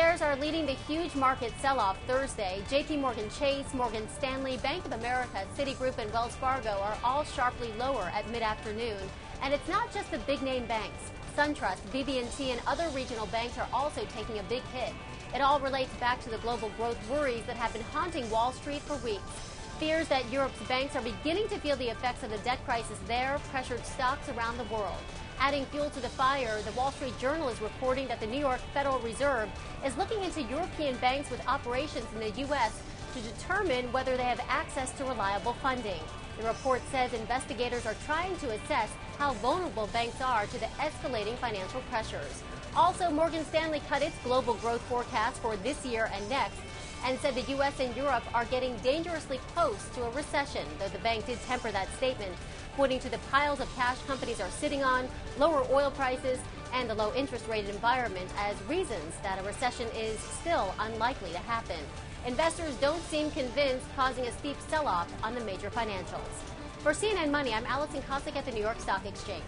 shares are leading the huge market sell-off Thursday. JP Morgan Chase, Morgan Stanley, Bank of America, Citigroup, and Wells Fargo are all sharply lower at mid-afternoon. And it's not just the big-name banks. SunTrust, BB&T, and other regional banks are also taking a big hit. It all relates back to the global growth worries that have been haunting Wall Street for weeks. Fears that Europe's banks are beginning to feel the effects of the debt crisis there pressured stocks around the world. Adding fuel to the fire, the Wall Street Journal is reporting that the New York Federal Reserve is looking into European banks with operations in the U.S. to determine whether they have access to reliable funding. The report says investigators are trying to assess how vulnerable banks are to the escalating financial pressures. Also, Morgan Stanley cut its global growth forecast for this year and next and said the U.S. and Europe are getting dangerously close to a recession, though the bank did temper that statement, pointing to the piles of cash companies are sitting on, lower oil prices, and the low interest rate environment as reasons that a recession is still unlikely to happen. Investors don't seem convinced, causing a steep sell-off on the major financials. For CNN Money, I'm Allison Cossack at the New York Stock Exchange.